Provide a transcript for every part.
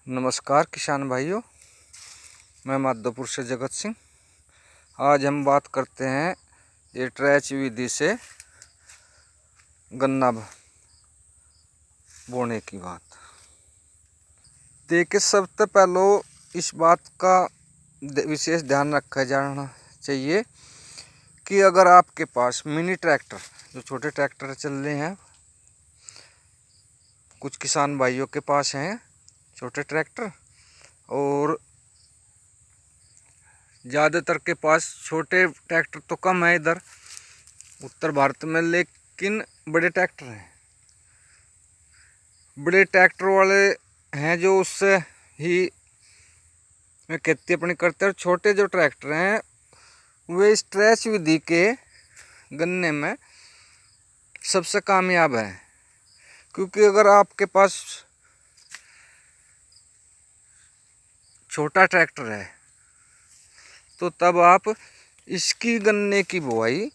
नमस्कार किसान भाइयों, मैं माधोपुर से जगत सिंह। आज हम बात करते हैं ये ट्रैच विधि से गन्ना बोने की बात। देखिए, सबसे पहले इस बात का विशेष ध्यान रखा जाना चाहिए कि अगर आपके पास मिनी ट्रैक्टर, जो छोटे ट्रैक्टर चल रहे हैं, कुछ किसान भाइयों के पास हैं छोटे ट्रैक्टर, और ज़्यादातर के पास छोटे ट्रैक्टर तो कम है इधर उत्तर भारत में, लेकिन बड़े ट्रैक्टर हैं। बड़े ट्रैक्टर वाले हैं जो उससे ही मैं खेती अपनी करते हैं। छोटे जो ट्रैक्टर हैं वे स्ट्रेच विधि के गन्ने में सबसे कामयाब है, क्योंकि अगर आपके पास छोटा ट्रैक्टर है तो तब आप इसकी गन्ने की बुआई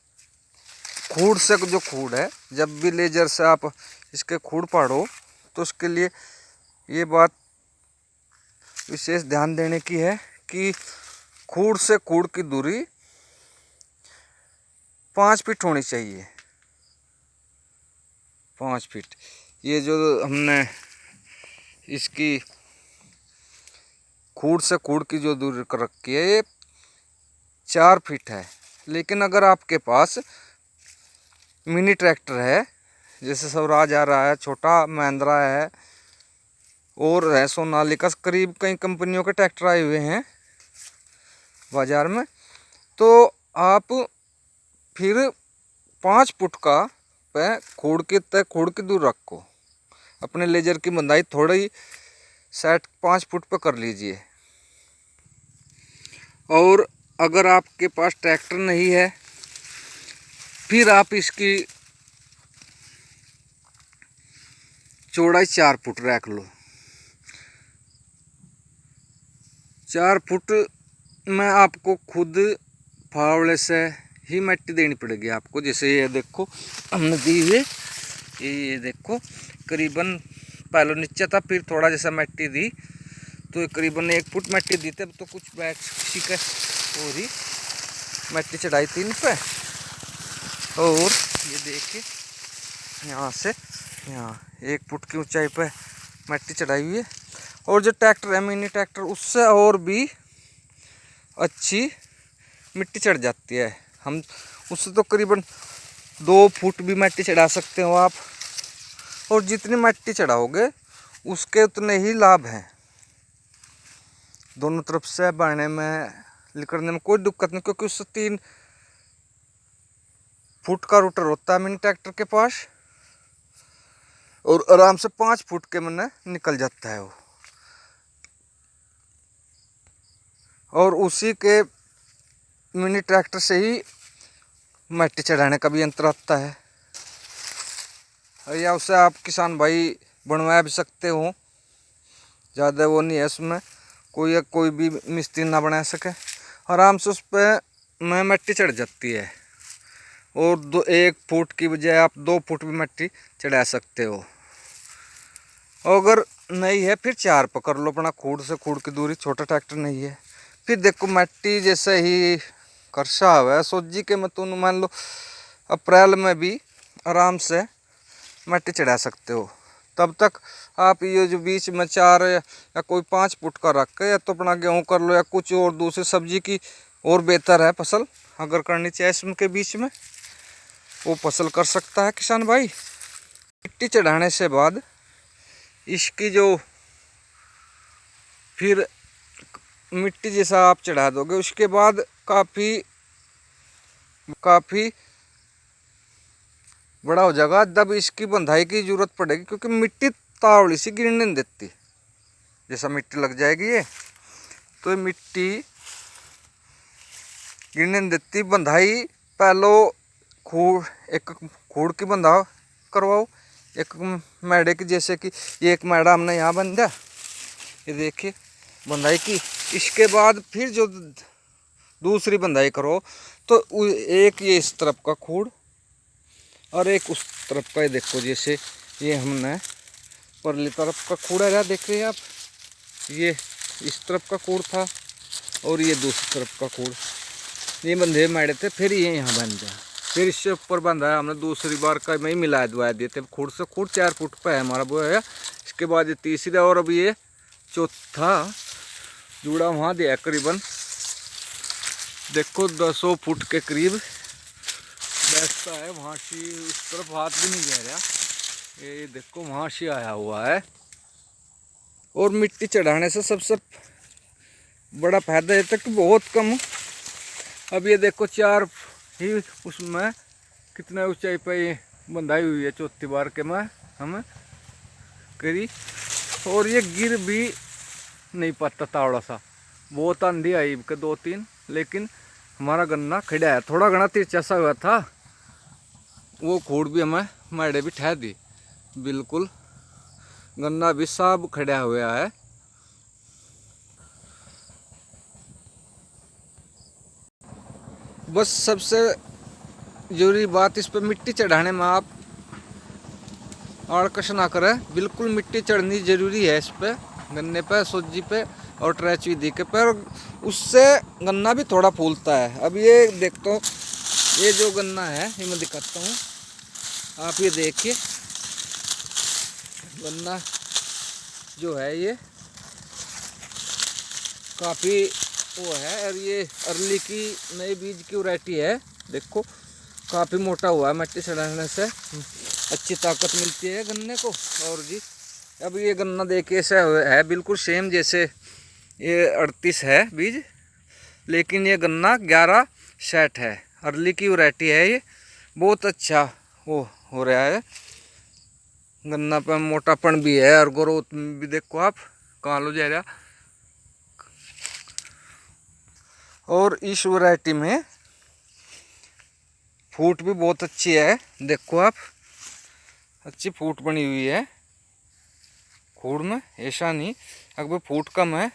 खूड़ से, जो खूड़ है, जब भी लेजर से आप इसके खूड़ पाड़ो तो उसके लिए ये बात विशेष ध्यान देने की है कि खूड़ से खूड़ की दूरी 5 फीट होनी चाहिए। 5 फीट। ये जो हमने इसकी खूड़ से खूड़ की जो दूरी कर रखी है ये 4 फीट है। लेकिन अगर आपके पास मिनी ट्रैक्टर है, जैसे स्वराज आ रहा है, छोटा महिंद्रा है और है सोनालिका, करीब कई कंपनियों के ट्रैक्टर आए हुए हैं बाज़ार में, तो आप फिर 5 फुट का पे खूड़ की दूर रखो। अपने लेजर की बंधाई थोड़ी सेट 5 फुट पर कर लीजिए। और अगर आपके पास ट्रैक्टर नहीं है फिर आप इसकी चौड़ाई 4 फुट रख लो। 4 फुट में आपको खुद फावड़े से ही मिट्टी देनी पड़ेगी आपको। जैसे ये देखो हमने दी हुई, ये देखो करीबन पहले नीचे था, फिर थोड़ा जैसा मिट्टी दी तो करीबन 1 फुट मिट्टी दी थे। तो कुछ बैग किसी का और ही मिट्टी चढ़ाई थी इन पे। और ये देखिए यहाँ से यहाँ 1 फुट की ऊंचाई पे मिट्टी चढ़ाई हुई है। और जो ट्रैक्टर है मिनी ट्रैक्टर, उससे और भी अच्छी मिट्टी चढ़ जाती है। हम उससे तो करीबन 2 फुट भी मिट्टी चढ़ा सकते हो आप। और जितनी मिट्टी चढ़ाओगे उसके उतने ही लाभ हैं। दोनों तरफ से बढ़ने में, निकलने में कोई दिक्कत नहीं, क्योंकि उससे 3 फुट का रोटर होता है मिनी ट्रैक्टर के पास, और आराम से 5 फुट के में निकल जाता है वो। और उसी के मिनी ट्रैक्टर से ही मिट्टी चढ़ाने का भी यंत्र आता है, या उससे आप किसान भाई बनवा भी सकते हो। ज़्यादा वो नहीं है उसमें, कोई भी मिस्त्री ना बना सके। आराम से उस पर में मिट्टी चढ़ जाती है। और 1 फुट की बजाय आप 2 फुट भी मिट्टी चढ़ा सकते हो। अगर नहीं है फिर 4 पकड़ लो अपना, खूड़ से खूड़ की दूरी। छोटा ट्रैक्टर नहीं है फिर देखो मिट्टी जैसे ही करसा हुआ है सोजी के में, तो मान लो अप्रैल में भी आराम से मिट्टी चढ़ा सकते हो। तब तक आप ये जो बीच में 4 या कोई 5 फुट का रख के, या तो अपना गेहूँ कर लो या कुछ और दूसरी सब्जी की और बेहतर है फसल अगर करनी चाहिए इसके बीच में, वो फसल कर सकता है किसान भाई। मिट्टी चढ़ाने से बाद इसकी जो फिर मिट्टी जैसा आप चढ़ा दोगे, उसके बाद काफ़ी बड़ा हो जाएगा। तब इसकी बंधाई की जरूरत पड़ेगी, क्योंकि मिट्टी तावड़ी सी गिरने नहीं देती। जैसा मिट्टी लग जाएगी ये, तो ये मिट्टी गिरने नहीं देती। बंधाई पहले एक खूड़ की बंधा करवाओ, एक मैडे की। जैसे कि ये एक मैडा हमने यहाँ बंधा, ये देखिए बंधाई की। इसके बाद फिर जो दूसरी बंधाई करो तो एक ये इस तरफ का खूड़ और एक उस तरफ का। ये देखो जैसे ये हमने परली तरफ का खूड़ा रहा, देख रहे हैं आप, ये इस तरफ का कूड़ था और ये दूसरी तरफ का कूड़, ये बंधे मैडे थे, फिर ये यहाँ बंध गया, फिर इससे ऊपर बंधा है हमने दूसरी बार का में ही मिला दवा दिए थे। खूड़ से खूड़ 4 फुट पे है हमारा वो है। इसके बाद ये तीसरा और अब ये चौथा जुड़ा वहाँ दिया करीबन देखो 200 फुट के करीब बैठता है। वहाँ से उस तरफ हाथ भी नहीं जा रहा, ये देखो वहाँ से आया हुआ है। और मिट्टी चढ़ाने से सबसे बड़ा फायदा ये तक बहुत कम। अब ये देखो 4 ही उसमें कितने ऊंचाई पे ये बंधाई हुई है चौथी बार के में हमें करी, और ये गिर भी नहीं पाता तावड़ा सा। बहुत आंधी आई के 2-3, लेकिन हमारा गन्ना खड़ा है। थोड़ा घना तिरछा सा हुआ था, वो खूड़ भी हमें मैडे भी ठह दी, बिल्कुल गन्ना भी सब खड़ा हुआ है। बस सबसे जरूरी बात इस पर मिट्टी चढ़ाने में आप आड़कश ना करें, बिल्कुल मिट्टी चढ़नी जरूरी है इस पे, गन्ने पे, सूजी पे और ट्रैच विधि के पर, उससे गन्ना भी थोड़ा फूलता है। अब ये देखते हो, ये जो गन्ना है ये मैं दिखाता हूँ, आप ये देखिए गन्ना जो है ये काफ़ी वो है, और ये अर्ली की नई बीज की वैरायटी है। देखो काफ़ी मोटा हुआ है, मिट्टी चढ़ाने से अच्छी ताकत मिलती है गन्ने को। और जी अब ये गन्ना देखिए ऐसा है बिल्कुल सेम जैसे ये 38 है बीज, लेकिन ये गन्ना 1160 है, अर्ली की वैरायटी है। ये बहुत अच्छा वो हो रहा है, गन्ना पे मोटापन भी है और ग्रोथ भी देखो आप कहाँ लो जा रहा। और इस वैरायटी में फूट भी बहुत अच्छी है, देखो आप अच्छी फूट बनी हुई है खूड़ में, ऐसा नहीं अगर फूट कम है।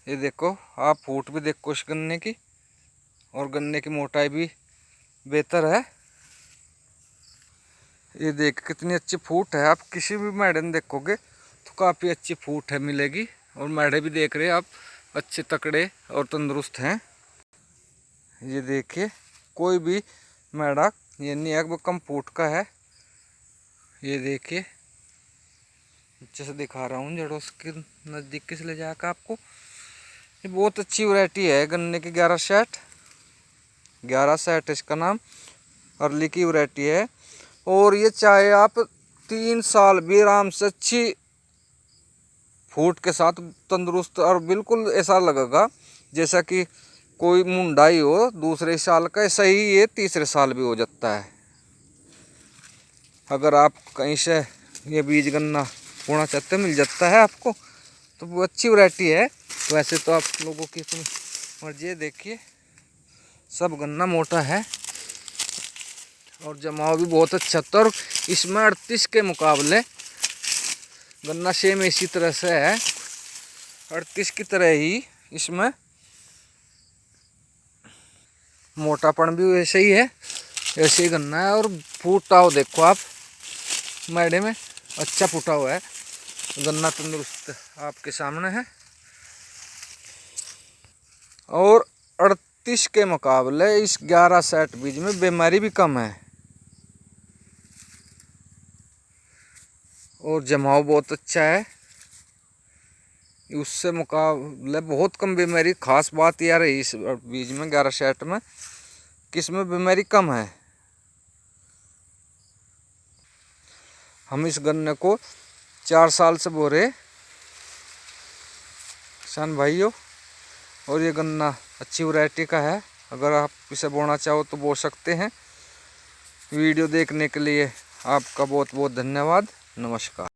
ये देखो आप फूट भी देखो इस गन्ने की, और गन्ने की मोटाई भी बेहतर है। ये देख कितनी अच्छी फूट है, आप किसी भी मैडे में देखोगे तो काफ़ी अच्छी फूट है मिलेगी। और मैडे भी देख रहे हैं आप अच्छे तकड़े और तंदुरुस्त हैं। ये देखिए कोई भी मैडा ये नहीं है वो कम फूट का है। ये देखिए अच्छे से दिखा रहा हूँ जड़ों के नज़दीक से ले जाकर आपको। ये बहुत अच्छी वैरायटी है गन्ने की, 1160 इसका नाम, अर्ली की वैरायटी है। और ये चाहे आप 3 साल भी आराम से अच्छी फूट के साथ तंदुरुस्त, और बिल्कुल ऐसा लगेगा जैसा कि कोई मुंडाई हो दूसरे साल का, ऐसा ही ये तीसरे साल भी हो जाता है। अगर आप कहीं से ये बीज गन्ना बोना चाहते मिल जाता है आपको, तो वो अच्छी वैरायटी है। वैसे तो आप लोगों की अपनी मर्जी है, देखिए सब गन्ना मोटा है और जमाव भी बहुत अच्छा था। और इसमें 38 के मुकाबले गन्ना सेम इसी तरह से है, 38 की तरह ही इसमें मोटापन भी वैसे ही है, ऐसे ही गन्ना है। और फूटा हो देखो आप मैडे में अच्छा फूटा हुआ है गन्ना, तंदुरुस्त आपके सामने है। और 38 के मुकाबले इस 1160 बीज में बीमारी भी कम है और जमाव बहुत अच्छा है, उससे मुकाबले बहुत कम बीमारी। खास बात यह रही इस बीज में 1160 में कि इसमें बीमारी कम है। हम इस गन्ने को 4 साल से बो रहे किसान भाइयों, और ये गन्ना अच्छी वैरायटी का है। अगर आप इसे बोना चाहो तो बो सकते हैं। वीडियो देखने के लिए आपका बहुत बहुत धन्यवाद। नमस्कार।